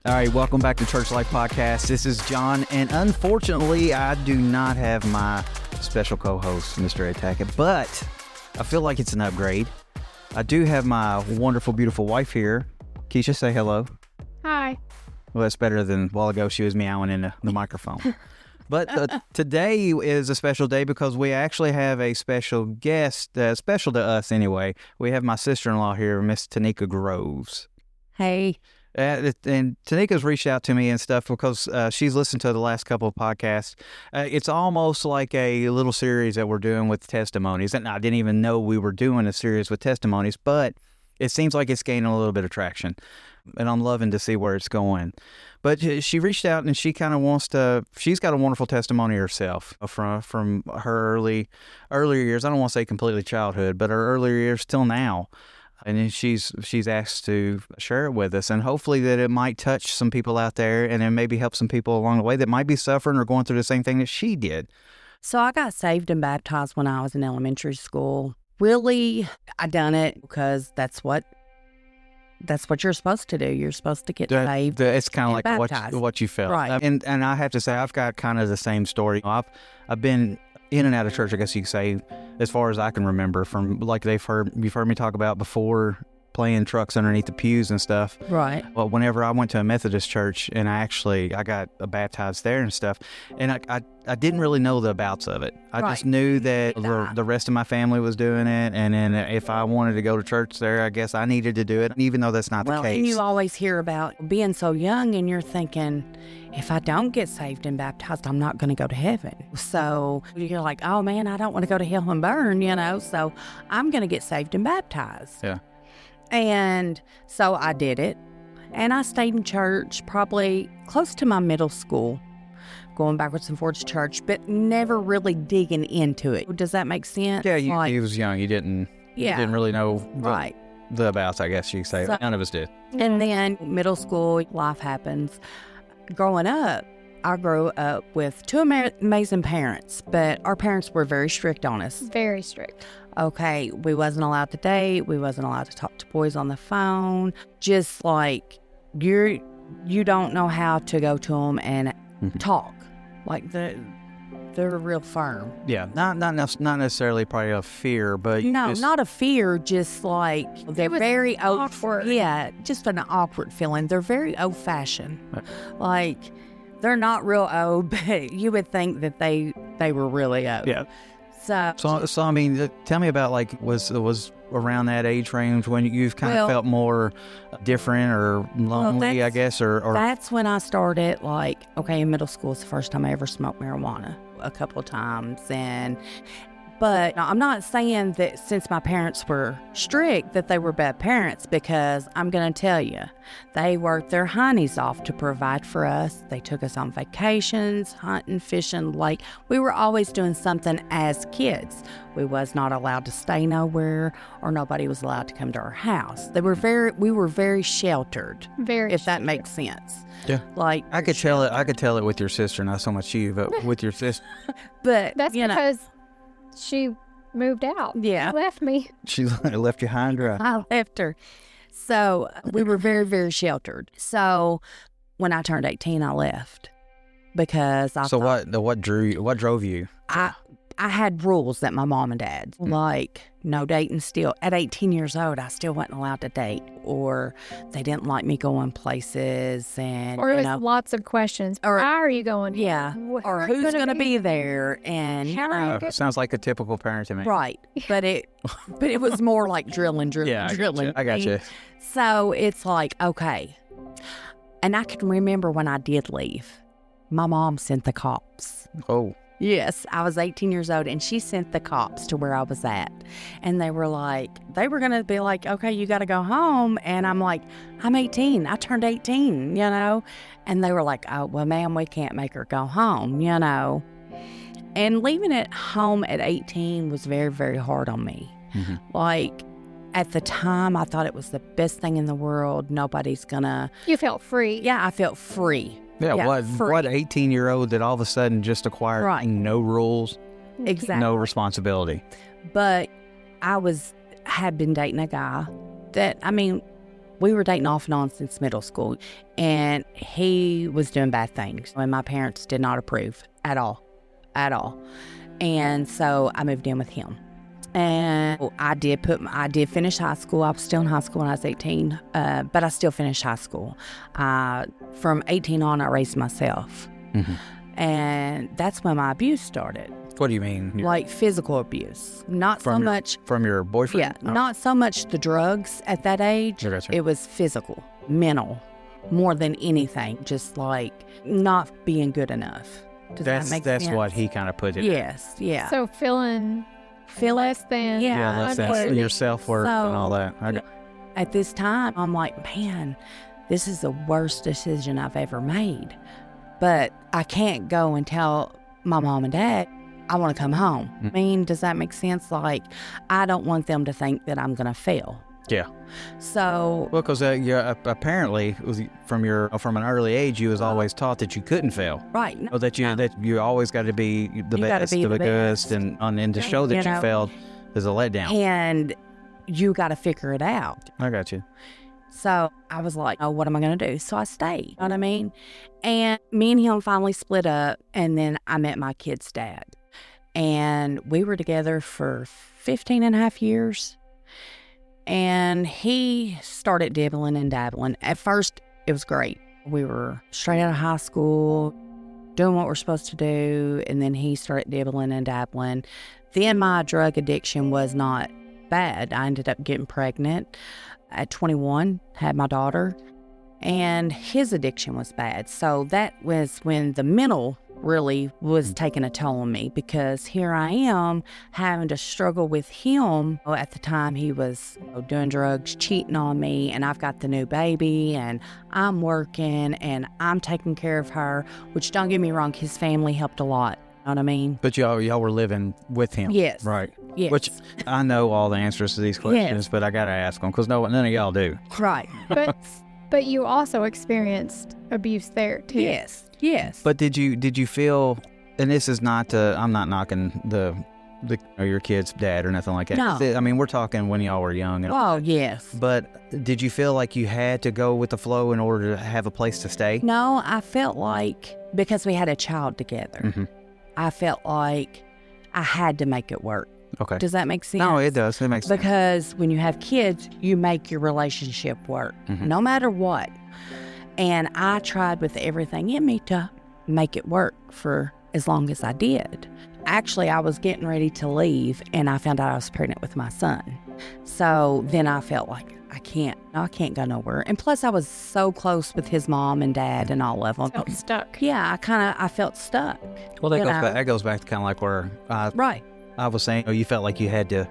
All right, welcome back to Church Life Podcast. This is John, and unfortunately, I do not have my special co-host, Mr. Attackett, but I feel like it's an upgrade. I do have my wonderful, beautiful wife here. Keisha, say hello. Hi. Well, that's better than a while ago she was meowing in the microphone. But today is a special day because we actually have a special guest, special to us anyway. We have my sister-in-law here, Miss Tanikia Groves. Hey. And Tanika's reached out to me and stuff because she's listened to the last couple of podcasts. It's almost like a little series that we're doing with testimonies. And I didn't even know we were doing a series with testimonies, but it seems like it's gaining a little bit of traction. And I'm loving to see where it's going. But she reached out and she kind of wants to, she's got a wonderful testimony herself from her earlier years. I don't want to say completely childhood, but her earlier years till now. And then she's asked to share it with us, and hopefully that it might touch some people out there and then maybe help some people along the way that might be suffering or going through the same thing that she did. So I got saved and baptized when I was in elementary school. Really, I done it because that's what you're supposed to do. You're supposed to get saved. It's kind of like baptized. what you felt. Right. And I have to say, I've got kind of the same story. I've been in and out of church, I guess you could say, as far as I can remember, from like you've heard me talk about before, playing trucks underneath the pews and stuff. Right. Well, whenever I went to a Methodist church and I got baptized there and stuff, and I didn't really know the abouts of it. I just knew that the rest of my family was doing it, and then if I wanted to go to church there, I guess I needed to do it, even though that's not the case. And you always hear about being so young, and you're thinking, if I don't get saved and baptized, I'm not going to go to heaven. So you're like, oh man, I don't want to go to hell and burn, so I'm going to get saved and baptized. Yeah. And so I did it, and I stayed in church probably close to my middle school, going backwards and forwards to church, but never really digging into it. Does that make sense? Yeah, you was young. You didn't really know the abouts, I guess you could say. None of us did. And then middle school, life happens. Growing up, I grew up with two amazing parents, but our parents were very strict on us. Very strict. Okay, we wasn't allowed to date. We wasn't allowed to talk to boys on the phone. Just like you don't know how to go to them and talk. Like they're real firm. Yeah, not necessarily probably a fear, but not a fear. Just like they're very awkward. Yeah, just an awkward feeling. They're very old fashioned. Like they're not real old, but you would think that they were really old. Yeah. So I mean, tell me about was around that age range when you've kind of felt more different or lonely, I guess, or that's when I started. Like, okay, in middle school is the first time I ever smoked marijuana a couple of times, but I'm not saying that since my parents were strict that they were bad parents, because I'm going to tell you, they worked their honeys off to provide for us. They took us on vacations, hunting, fishing, like we were always doing something as kids. We was not allowed to stay nowhere, or nobody was allowed to come to our house. We were very sheltered. If that makes sense. Yeah. Like I could tell it with your sister, not so much you, but with your sister. But that's because she moved out. Yeah. She left me. She left you high and dry. I left her. So we were very, very sheltered. So when I turned 18, I left because I thought, what drove you? I had rules that my mom and dad, like no dating still. At 18 years old, I still wasn't allowed to date, or they didn't like me going places. Or it was lots of questions. Or, how are you going? Yeah. Or who's going to be there? And sounds like a typical parent to me. Right. But it was more like drilling. Yeah, I got you. So it's like, okay. And I can remember when I did leave, my mom sent the cops. Oh. Yes, I was 18 years old, and she sent the cops to where I was at. And they were going to be like, okay, you got to go home. And I'm like, I'm 18. I turned 18, And they were like, oh, well, ma'am, we can't make her go home, And leaving at home at 18 was very, very hard on me. Mm-hmm. Like, at the time, I thought it was the best thing in the world. Nobody's going to... You felt free. Yeah, I felt free. Yeah, what 18-year-old that all of a sudden just acquired no rules, exactly, no responsibility. But I had been dating a guy that, We were dating off and on since middle school, and he was doing bad things, and my parents did not approve at all. And so I moved in with him. And I did finish high school. I was still in high school when I was 18, but I still finished high school. From 18 on, I raised myself. Mm-hmm. And that's when my abuse started. What do you mean? Like physical abuse. Not so much. From your boyfriend? Yeah, not so much the drugs at that age. Gotcha. It was physical, mental, more than anything. Just like not being good enough. Does that make sense? That's what he kind of put it. Yes, yeah. So feeling less than. Yeah, less than your self-worth and all that. At this time, I'm like, man, this is the worst decision I've ever made. But I can't go and tell my mom and dad I want to come home. Mm-hmm. I mean, does that make sense? Like, I don't want them to think that I'm going to fail. Yeah. So. Well, because apparently from an early age, you was always taught that you couldn't fail. Right. Or that you always got to be the best, the biggest, and to show that you failed is a letdown. And you got to figure it out. I got you. So I was like, oh, what am I going to do? So I stayed, you know what I mean? And me and him finally split up, and then I met my kid's dad. And we were together for 15 and a half years. And he started dibbling and dabbling. At first, it was great. We were straight out of high school, doing what we're supposed to do, and then he started dibbling and dabbling. Then my drug addiction was not bad. I ended up getting pregnant at 21, had my daughter, and his addiction was bad. So that was when the mental really was taking a toll on me, because here I am having to struggle with him. At the time, he was doing drugs, cheating on me, and I've got the new baby, and I'm working, and I'm taking care of her, which, don't get me wrong, his family helped a lot. You know what I mean? But y'all were living with him. Yes. Right. Yes. Which I know all the answers to these questions, Yes. but I got to ask them because none of y'all do. Right. But you also experienced abuse there too. Yes. But did you feel, and this is not I'm not knocking your kid's dad or nothing like that. No. I mean, we're talking when y'all were young. Oh, yes. But did you feel like you had to go with the flow in order to have a place to stay? No, I felt like, because we had a child together, Mm-hmm. I felt like I had to make it work. Okay. Does that make sense? No, it does. It makes sense. Because when you have kids, you make your relationship work, Mm-hmm. no matter what. And I tried with everything in me to make it work for as long as I did. Actually, I was getting ready to leave, and I found out I was pregnant with my son. So then I felt like, I can't go nowhere. And plus, I was so close with his mom and dad and all of them. Felt stuck. Yeah, I felt stuck. Well, that goes back to kind of like where Right. I was saying, you felt like you had to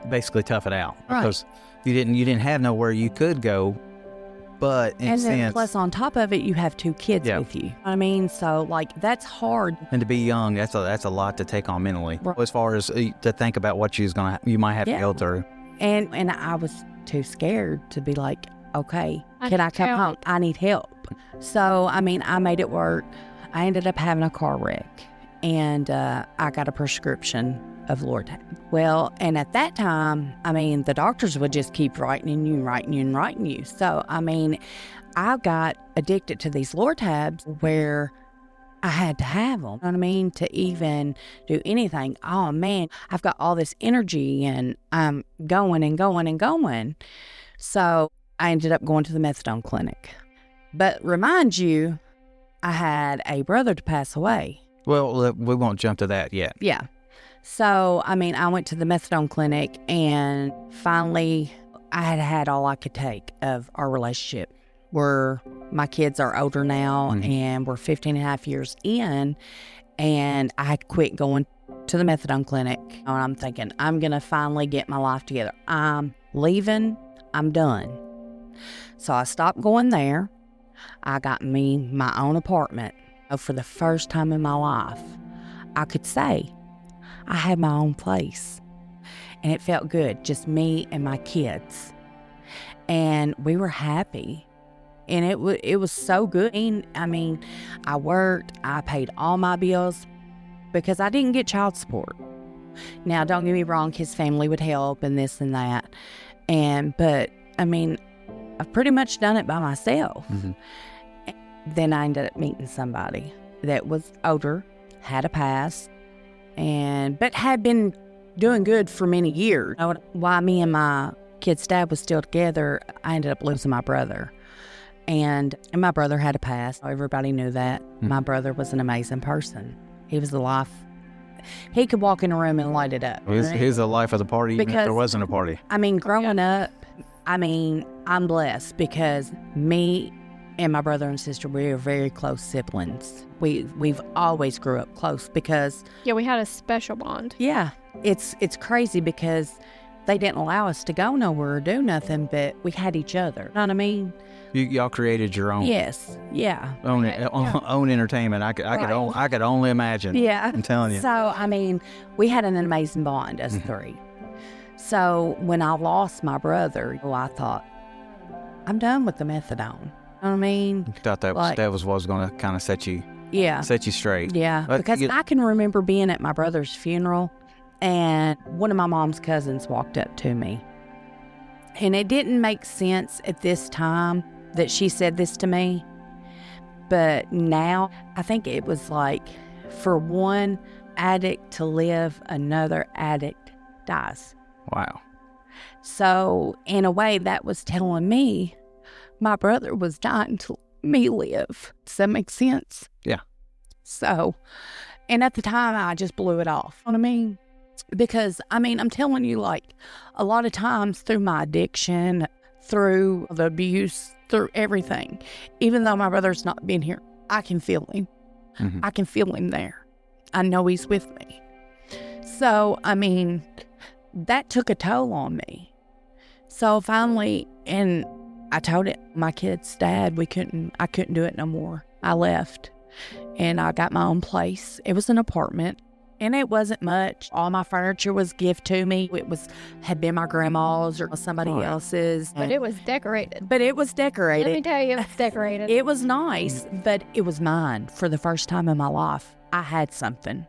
basically tough it out. Right. Because you didn't have nowhere you could go. But in And then sense, plus on top of it, you have two kids with you. You know what I mean? So like, that's hard. and to be young, that's a lot to take on mentally. Right. As far as to think about what you might have to go through. And I was too scared to be like, okay, I can I need come help. home? I need help. So, I mean, I made it work. I ended up having a car wreck, and I got a prescription of Lortab. Well, and at that time, I mean, the doctors would just keep writing you. So, I mean, I got addicted to these Lortabs where I had to have them, you know what I mean, to even do anything. Oh, man, I've got all this energy, and I'm going and going and going. So I ended up going to the methadone clinic. But remind you, I had a brother to pass away. Well, we won't jump to that yet. Yeah. So, I mean, I went to the methadone clinic, and finally I had had all I could take of our relationship. My kids are older now, Mm-hmm. and we're 15 and a half years in, and I had quit going to the methadone clinic. And I'm thinking, I'm going to finally get my life together. I'm leaving. I'm done. So I stopped going there. I got me my own apartment. For the first time in my life, I could say I had my own place. And it felt good, just me and my kids. And we were happy. And it was so good. I mean, I worked, I paid all my bills because I didn't get child support. Now, don't get me wrong, his family would help and this and that. But I mean, I've pretty much done it by myself. Mm-hmm. Then I ended up meeting somebody that was older, had a past, but had been doing good for many years. While me and my kid's dad was still together, I ended up losing my brother. And my brother had a past. Everybody knew that. Mm-hmm. My brother was an amazing person. He was the life. He could walk in a room and light it up. He's the life of the party, even if there wasn't a party. I mean, growing up, I'm blessed because me and my brother and sister, we are very close siblings. We've always grew up close because... Yeah, we had a special bond. Yeah, it's crazy because they didn't allow us to go nowhere or do nothing, but we had each other. You know what I mean? Y'all created your own. Yes, yeah. Own entertainment. I could only imagine. Yeah. I'm telling you. So, I mean, we had an amazing bond as three. So, when I lost my brother, I thought, I'm done with the methadone. You know what I mean? Thought that was what was going to kind of set you straight. Yeah, But because I can remember being at my brother's funeral, and one of my mom's cousins walked up to me. And it didn't make sense at this time that she said this to me. But now, I think it was like, for one addict to live, another addict dies. Wow. So, in a way, that was telling me my brother was dying to let me live. Does that make sense? Yeah. So, and at the time, I just blew it off. You know what I mean? Because, I'm telling you, like, a lot of times through my addiction, through the abuse, through everything, even though my brother's not been here, I can feel him. Mm-hmm. I can feel him there. I know he's with me. So, that took a toll on me. So finally, and I told it, my kid's dad, I couldn't do it no more. I left and I got my own place. It was an apartment and it wasn't much. All my furniture was gift to me. Had been my grandma's or somebody else's. But it was decorated. Let me tell you, it was decorated. It was nice, but it was mine for the first time in my life. I had something.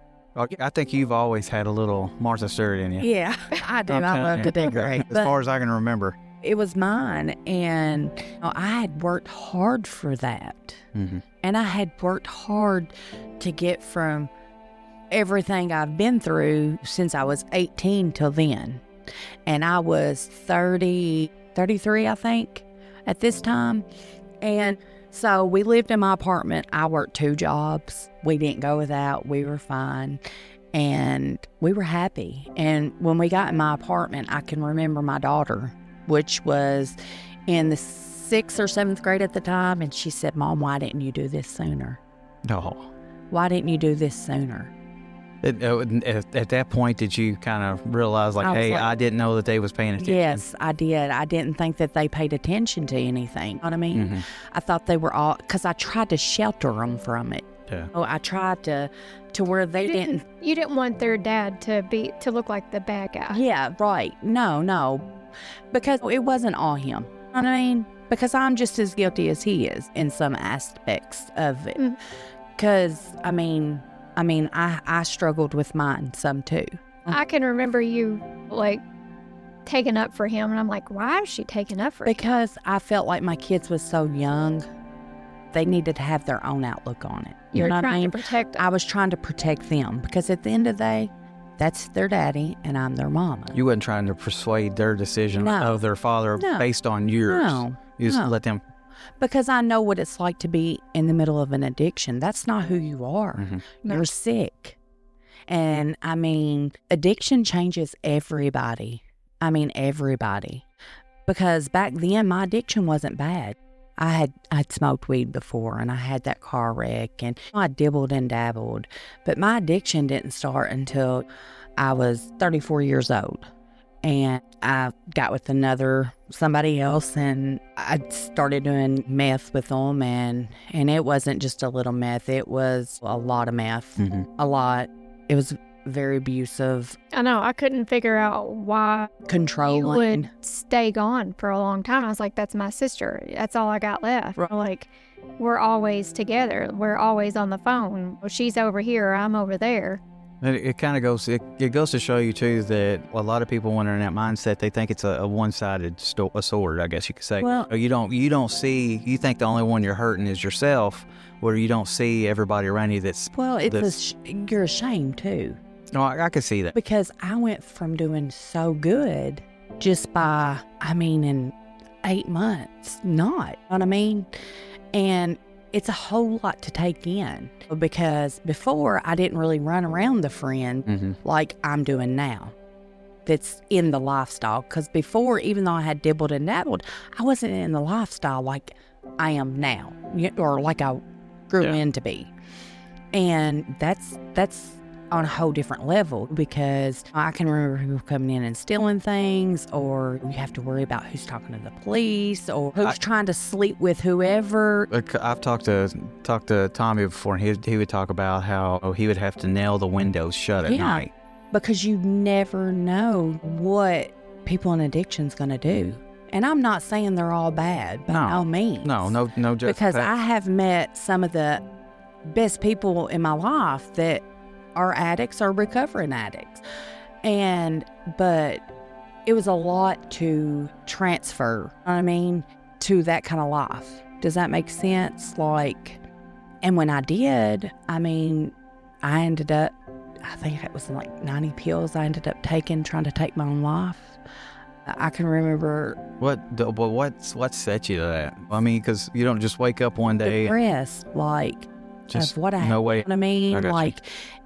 I think you've always had a little Martha Stewart in you. Yeah, I do. I love to decorate. As far as I can remember. It was mine, and I had worked hard for that. Mm-hmm. And I had worked hard to get from everything I've been through since I was 18 till then. And I was 33, I think, at this time. And so we lived in my apartment. I worked 2 jobs. We didn't go without. We were fine. And we were happy. And when we got in my apartment, I can remember my daughter, which was in the 6th or 7th grade at the time. And she said, Mom, why didn't you do this sooner? No. Why didn't you do this sooner? At that point, did you kind of realize, I didn't know that they was paying attention? Yes, I did. I didn't think that they paid attention to anything. You know what I mean? Mm-hmm. I thought they were all, because I tried to shelter them from it. Yeah. Oh, I tried to where they didn't. You didn't want their dad to look like the bad guy. Yeah, right. No. Because it wasn't all him. You know what I mean? Because I'm just as guilty as he is in some aspects of it. Because, I struggled with mine some too. I can remember you, taking up for him. And I'm like, why is she taking up for him? Because I felt like my kids was so young. They needed to have their own outlook on it. You're trying to protect them. I was trying to protect them. Because at the end of the day, that's their daddy and I'm their mama. You wasn't trying to persuade their decision of their father based on yours. No. You just let them. Because I know what it's like to be in the middle of an addiction. That's not who you are. Mm-hmm. You're sick. And addiction changes everybody. Everybody. Because back then, my addiction wasn't bad. I'd smoked weed before and I had that car wreck and I dibbled and dabbled. But my addiction didn't start until I was 34 years old. And I got with somebody else and I started doing meth with them. And it wasn't just a little meth. It was a lot of meth. Mm-hmm. A lot. It was very abusive. I know. I couldn't figure out why controlling. You would stay gone for a long time. I was like, that's my sister. That's all I got left. Right. We're always together. We're always on the phone. She's over here. I'm over there. And it kind of goes. It goes to show you too that a lot of people, when they're in that mindset, they think it's a one-sided sword. I guess you could say. Well, You don't see. You think the only one you're hurting is yourself, where you don't see everybody around you. You're ashamed too. No, I can see that. Because I went from doing so good just by, in 8 months, not, you know what I mean? And it's a whole lot to take in, because before I didn't really run around the friend like I'm doing now. That's in the lifestyle. Because before, even though I had dibbled and dabbled, I wasn't in the lifestyle like I am now, or like I grew into be. And that's on a whole different level, because I can remember people coming in and stealing things, or you have to worry about who's talking to the police, or who's trying to sleep with whoever. I've talked to Tommy before, and he would talk about how he would have to nail the windows shut at night. Because you never know what people in addiction's going to do. And I'm not saying they're all bad, by no means. No. Because I have met some of the best people in my life that are addicts or recovering addicts. But it was a lot to transfer, you know what I mean, to that kind of life. Does that make sense? And when I did, I ended up, I think it was like 90 pills I ended up taking, trying to take my own life. I can remember. What set you to that? Because you don't just wake up one day. Depressed, just of what I no way. You know what I mean?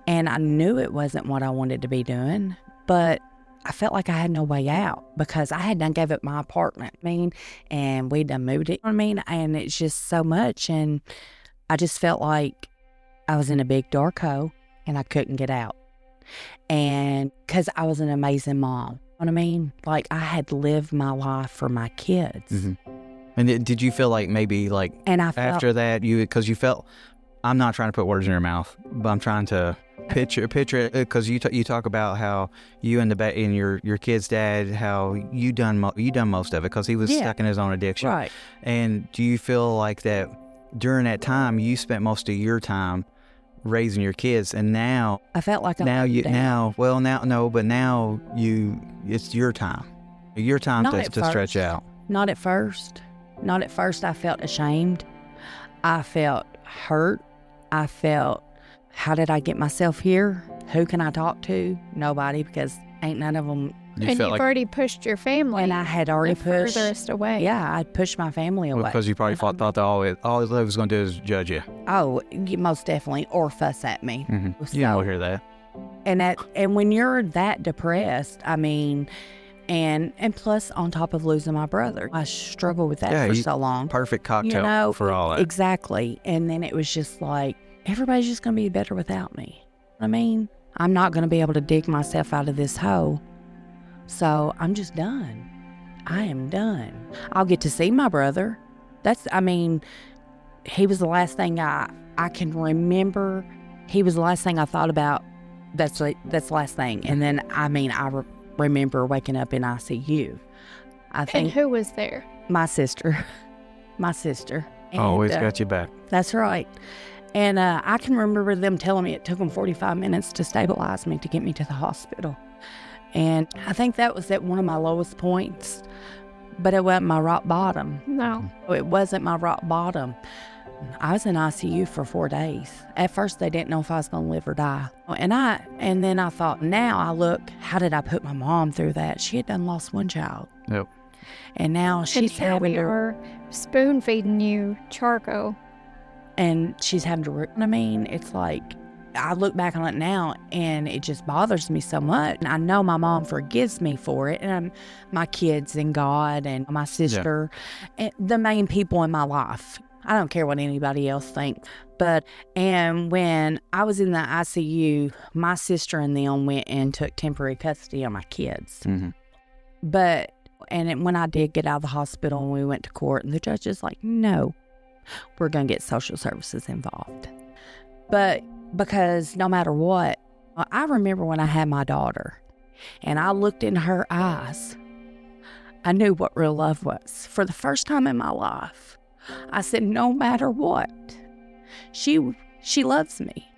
And I knew it wasn't what I wanted to be doing, but I felt like I had no way out, because I had done gave up my apartment, and we done moved it, you know what I mean? And it's just so much, and I just felt like I was in a big dark hole and I couldn't get out. And because I was an amazing mom, you know what I mean? I had lived my life for my kids. Mm-hmm. And did you feel like maybe and I felt, after that, because you felt, I'm not trying to put words in your mouth, but I'm trying to picture it, because you talk about how you and your kid's dad, how you done most of it, because he was stuck in his own addiction. Right. And do you feel like that during that time you spent most of your time raising your kids, and now I felt like now it's your time to stretch out. Not at first. I felt ashamed. I felt hurt. I felt, how did I get myself here? Who can I talk to? Nobody, because ain't none of them. You've already pushed your family. And I had already pushed. Furthest away. Yeah, I'd pushed my family away. Because you probably thought that all it was going to do is judge you. Oh, most definitely. Or fuss at me. Mm-hmm. So, I'll hear that. And when you're that depressed, and plus on top of losing my brother, I struggled with that for so long. Perfect cocktail for all that. Exactly. And then it was just like, everybody's just going to be better without me. I'm not going to be able to dig myself out of this hole. So I'm just done. I am done. I'll get to see my brother. He was the last thing I can remember. He was the last thing I thought about. That's the last thing. And then, I remember waking up in ICU. And who was there? My sister. And, always got you back. That's right. And I can remember them telling me it took them 45 minutes to stabilize me, to get me to the hospital. And I think that was at one of my lowest points, but it wasn't my rock bottom. No. It wasn't my rock bottom. I was in ICU for 4 days. At first, they didn't know if I was going to live or die. And then I thought, now I look, how did I put my mom through that? She had done lost one child. Yep. And now she's having to... are spoon feeding you charcoal. And she's having to... it's like... I look back on it now, and it just bothers me so much. And I know my mom forgives me for it, and my kids and God and my sister, and the main people in my life. I don't care what anybody else thinks. And when I was in the ICU, my sister and them went and took temporary custody of my kids. Mm-hmm. When I did get out of the hospital and we went to court, and the judge is like, no, we're going to get social services involved. But because no matter what, I remember when I had my daughter and I looked in her eyes, I knew what real love was. For the first time in my life, I said, no matter what, she loves me.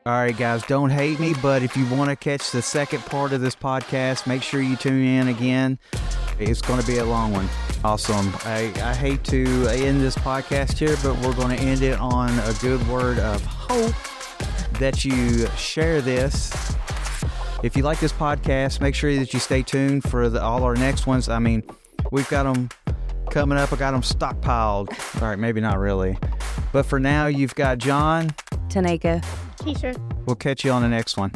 All right, guys, don't hate me, but if you want to catch the second part of this podcast, make sure you tune in again. It's going to be a long one. Awesome. I hate to end this podcast here, but we're going to end it on a good word of hope that you share this. If you like this podcast, make sure that you stay tuned for all our next ones. I mean, we've got them coming up. I got them stockpiled. All right, maybe not really. But for now, you've got John. Tanikia. Keisha. We'll catch you on the next one.